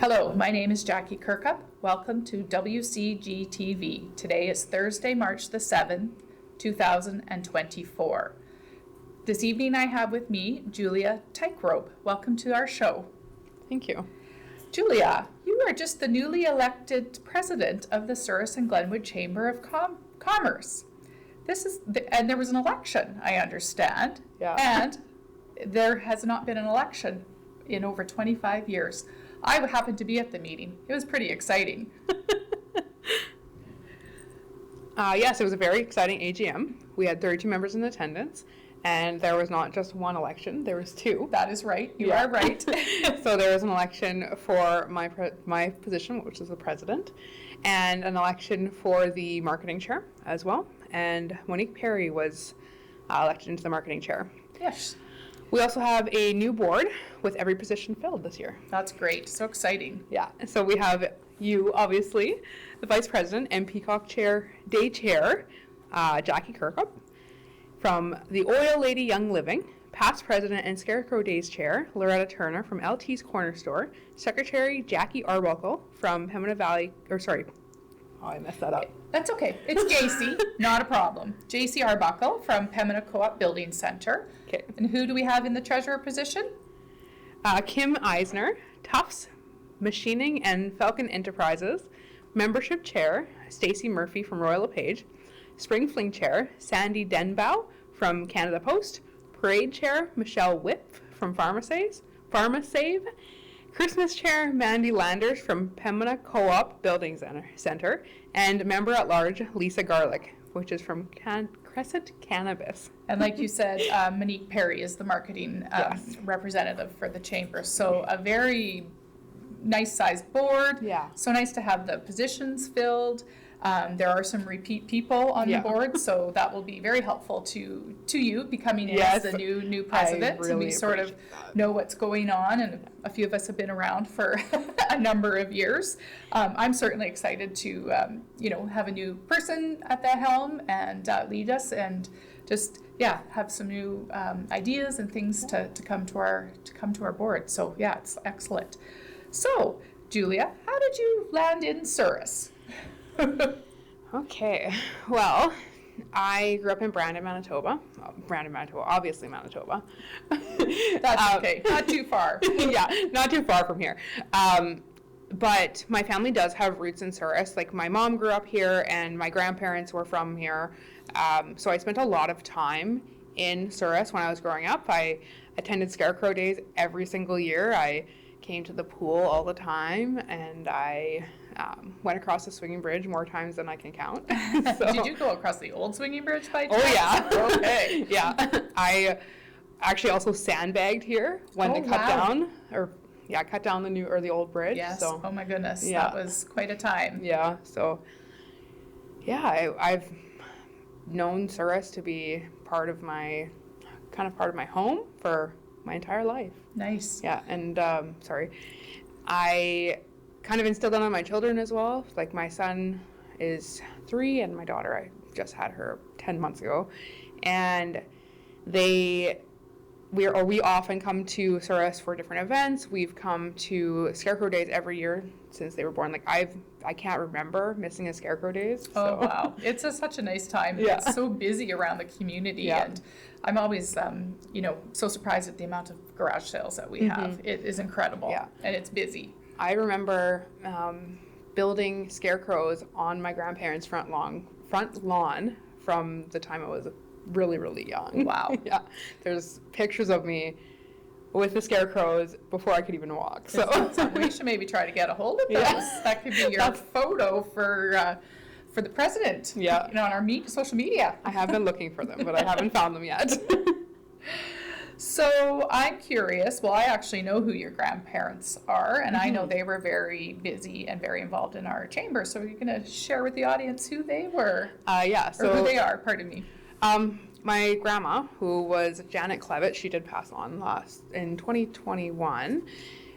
Hello, my name is Julia Terchroeb. Welcome to WCGTV. Today is Thursday, March the 7th, 2024. This evening I have with me Julia Terchroeb. Welcome to our show. Thank you. Julia, you are just the newly elected president of the Souris and Glenwood Chamber of Commerce. And there was an election, I understand. Yeah. And there has not been an election in over 25 years. I happened to be at the meeting. It was pretty exciting. Yes, it was a very exciting AGM. We had 32 members in attendance, and there was not just one election, there was two. That is right. You are right. So there was an election for my position, which is the president, and an election for the marketing chair as well. And Monique Perry was elected into the marketing chair. Yes. We also have a new board with every position filled this year. That's great. So exciting. Yeah. So we have you, obviously, the vice president and Peacock Day chair, Julia Terchroeb. From the Oil Lady Young Living, past president and Scarecrow Days chair, Loretta Turner from LT's Corner Store, secretary Jackie Arbuckle from Pembina Valley, I messed that up. That's okay. It's JC, not a problem. JC Arbuckle from Pembina Co-op Building Center. Okay. And who do we have in the treasurer position? Kim Eisner, Tufts Machining and Falcon Enterprises, membership chair, Stacey Murphy from Royal LePage, Spring Fling chair, Sandy Denbow from Canada Post, parade chair, Michelle Whip from Pharmasave, Christmas chair, Mandy Landers from Pembina Co-op Building Center, and member at large, Lisa Garlick, which is from Crescent Cannabis. And like you said, Monique Perry is the marketing representative for the chamber. So a very nice sized board. Yeah. So nice to have the positions filled. There are some repeat people on the board, so that will be very helpful to you becoming in as the new president. Really and we sort of know what's going on, and a few of us have been around for a number of years. I'm certainly excited to have a new person at the helm and lead us, and just have some new ideas and things to come to our board. So it's excellent. So Julia, how did you land in Souris? Okay, well, I grew up in Brandon, Manitoba. Obviously Manitoba. That's okay, not too far. Yeah, not too far from here. But my family does have roots in Souris. Like, my mom grew up here and my grandparents were from here. So I spent a lot of time in Souris when I was growing up. I attended Scarecrow Days every single year. I came to the pool all the time, and I went across the swinging bridge more times than I can count. So, did you go across the old swinging bridge by chance? Oh, yeah. Okay. Yeah. I actually also sandbagged here when they cut down the old bridge. Yes. So, oh my goodness. Yeah. That was quite a time. Yeah. So, I've known Souris to be part of my home for my entire life. Nice. Yeah. And I kind of instilled that on my children as well. Like, my son is 3 and my daughter, I just had her 10 months ago. And we often come to Souris for different events. We've come to Scarecrow Days every year since they were born. Like, I can't remember missing a Scarecrow Days. Oh, wow. It's such a nice time. Yeah. It's so busy around the community. Yeah. And I'm always, so surprised at the amount of garage sales that we have. It is incredible. Yeah. And it's busy. I remember building scarecrows on my grandparents' front lawn from the time I was really, really young. Wow. Yeah. There's pictures of me with the scarecrows before I could even walk. So we should maybe try to get a hold of those. Yeah. That could be your photo for the president. Yeah. On our social media. I have been looking for them, but I haven't found them yet. So I'm curious. Well, I actually know who your grandparents are, and I know they were very busy and very involved in our chamber. So you're going to share with the audience who they were? Yeah. Or who they are, pardon me. My grandma, who was Janet Clevitt, she did pass on in 2021.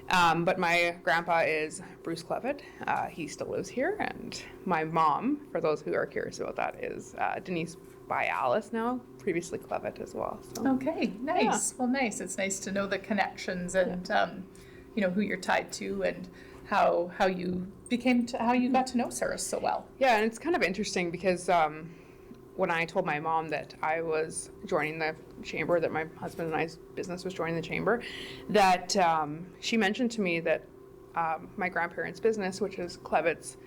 But my grandpa is Bruce Clevitt. He still lives here. And my mom, for those who are curious about that, is Denise by Alice now, previously Clevitt as well. So. Okay, nice. Yeah. Well, nice. It's nice to know the connections and, who you're tied to. And how you how you got to know Sarah so well. Yeah, and it's kind of interesting because when I told my mom that I was joining the chamber, that my husband and I's business was joining the chamber, that she mentioned to me that my grandparents' business, which is Clevett's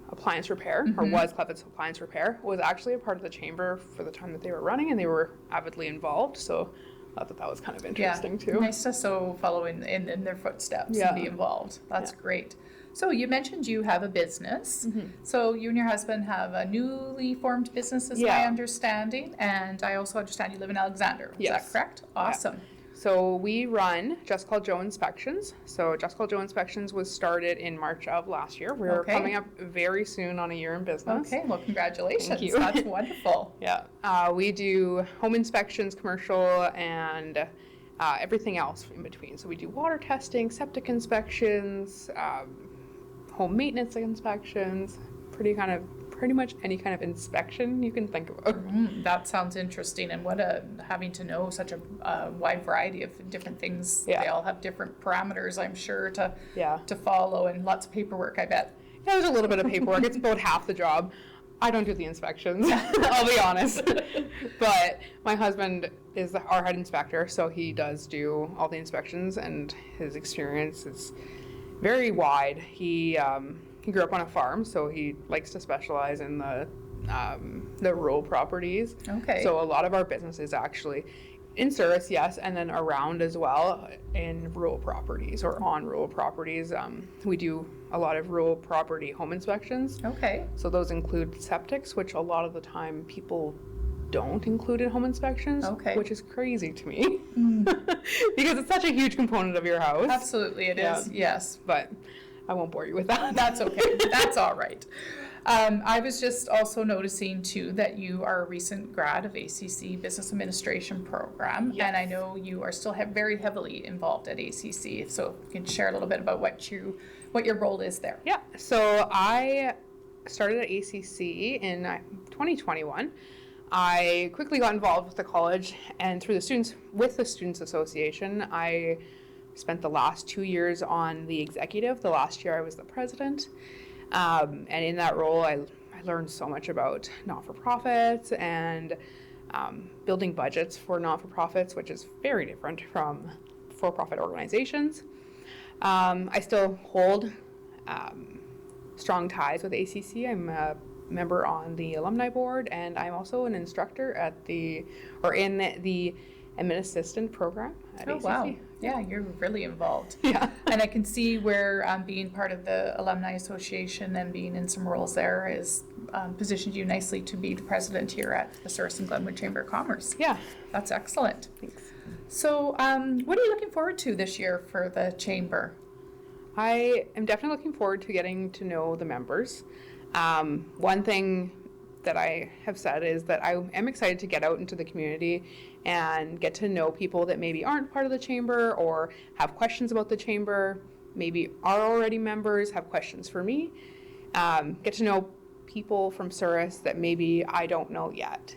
appliance repair, or was Clevett's appliance repair, was actually a part of the chamber for the time that they were running, and they were avidly involved. So I thought that was kind of interesting too. Nice to follow in their footsteps and be involved. That's great. So you mentioned you have a business. So you and your husband have a newly formed business, is my understanding, and I also understand you live in Alexander. Is that correct? Awesome. So we run Just Call Joe Inspections. So Just Call Joe Inspections was started in March of last year. We're coming up very soon on a year in business. Okay, well, congratulations. Thank you. That's wonderful. We do home inspections, commercial, and everything else in between. So we do water testing, septic inspections, home maintenance inspections, pretty much any kind of inspection you can think of. That sounds interesting, and having to know such a wide variety of different things. They all have different parameters, I'm sure, to follow, and lots of paperwork, I bet. Yeah, there's a little bit of paperwork. It's about half the job. I don't do the inspections, I'll be honest. But my husband is our head inspector, so he does do all the inspections, and his experience is very wide. He grew up on a farm, so he likes to specialize in the rural properties. Okay. So a lot of our business is actually in Souris, yes, and then around as well in rural properties or on rural properties. We do a lot of rural property home inspections. Okay. So those include septics, which a lot of the time people don't include in home inspections, which is crazy to me because it's such a huge component of your house. Absolutely, it is. Yes. But I won't bore you with that. That's okay. That's all right. I was just also noticing too that you are a recent grad of ACC Business Administration program, and I know you are still very heavily involved at ACC. So if you can share a little bit about what your role is there. Yeah. So I started at ACC in 2021. I quickly got involved with the college, and through the Students Association, I spent the last 2 years on the executive. The last year I was the president. And in that role, I learned so much about not-for-profits and building budgets for not-for-profits, which is very different from for-profit organizations. I still hold strong ties with ACC. I'm a member on the alumni board, and I'm also an instructor in the admin assistant program at ACC. Wow. Yeah, you're really involved. Yeah. And I can see where being part of the Alumni Association and being in some roles there is positioned you nicely to be the president here at the Souris and Glenwood Chamber of Commerce. Yeah. That's excellent. Thanks. So what are you looking forward to this year for the chamber? I am definitely looking forward to getting to know the members. One thing that I have said is that I am excited to get out into the community and get to know people that maybe aren't part of the chamber or have questions about the chamber, maybe are already members, have questions for me. Get to know people from Souris that maybe I don't know yet.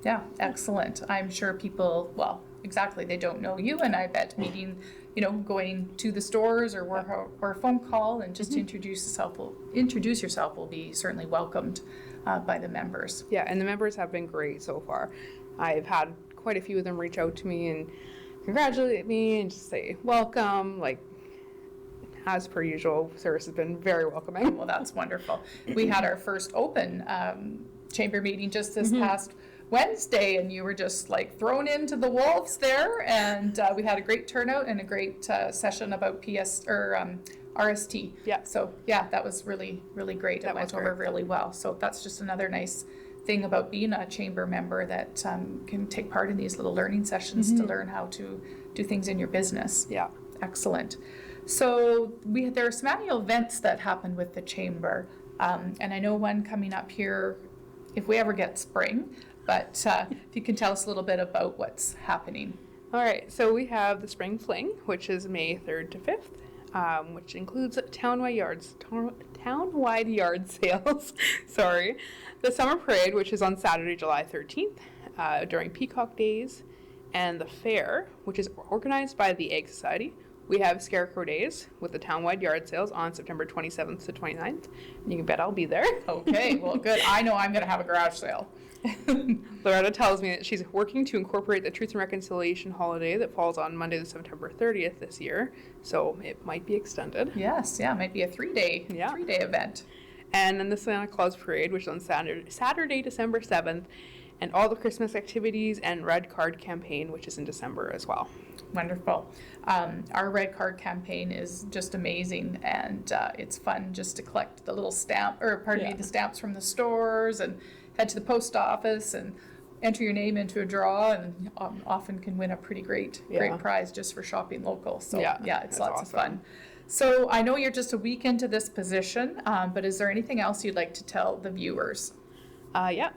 Yeah, excellent. I'm sure people, exactly, they don't know you, and I bet meeting, going to the stores or a phone call and just introduce yourself will be certainly welcomed by the members. Yeah, and the members have been great so far. I've had quite a few of them reach out to me and congratulate me and just say welcome, as per usual. Souris has been very welcoming. Well, that's wonderful. We had our first open chamber meeting just this past Wednesday, and you were just thrown into the wolves there, and we had a great turnout and a great session about RST. Yeah. So yeah, that was really, really great. It went over really well. So that's just another nice thing about being a chamber member that can take part in these little learning sessions to learn how to do things in your business. Yeah. Excellent. So there are some annual events that happen with the chamber, and I know one coming up here if we ever get spring, but if you can tell us a little bit about what's happening. All right, so we have the Spring Fling, which is May 3rd to 5th, which includes townwide yard sales. Sorry. The Summer Parade, which is on Saturday, July 13th, during Peacock Days, and the Fair, which is organized by the Egg Society, We have Scarecrow Days with the townwide yard sales on September 27th to 29th. And you can bet I'll be there. Okay, well, good. I know I'm going to have a garage sale. Loretta tells me that she's working to incorporate the Truth and Reconciliation holiday that falls on Monday, September 30th this year. So it might be extended. Yes, yeah, it might be a three-day event. And then the Santa Claus Parade, which is on Saturday, December 7th. And all the Christmas activities and Red Card campaign, which is in December as well. Wonderful. Our Red Card campaign is just amazing, and it's fun just to collect the little the stamps from the stores and head to the post office and enter your name into a draw, and often can win a pretty great prize just for shopping local. So it's lots of fun. So I know you're just a week into this position, but is there anything else you'd like to tell the viewers?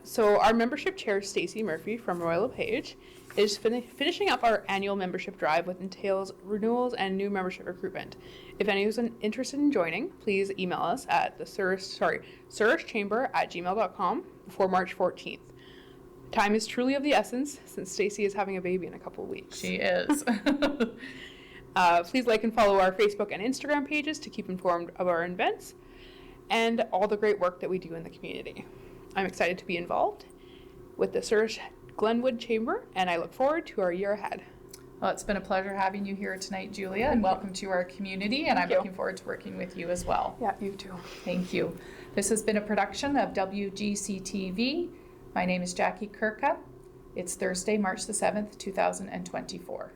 So our membership chair, Stacey Murphy from Royal LePage, is finishing up our annual membership drive, which entails renewals and new membership recruitment. If anyone's interested in joining, please email us at the surishchamber@gmail.com before March 14th. Time is truly of the essence since Stacey is having a baby in a couple of weeks. She is. Please like and follow our Facebook and Instagram pages to keep informed of our events and all the great work that we do in the community. I'm excited to be involved with the Surish Glenwood Chamber, and I look forward to our year ahead. Well, it's been a pleasure having you here tonight, Julia, and welcome to our community, and I'm looking forward to working with you as well. Yeah, you too. Thank you. This has been a production of WGC-TV. My name is Jackie Kirka. It's Thursday, March the 7th, 2024.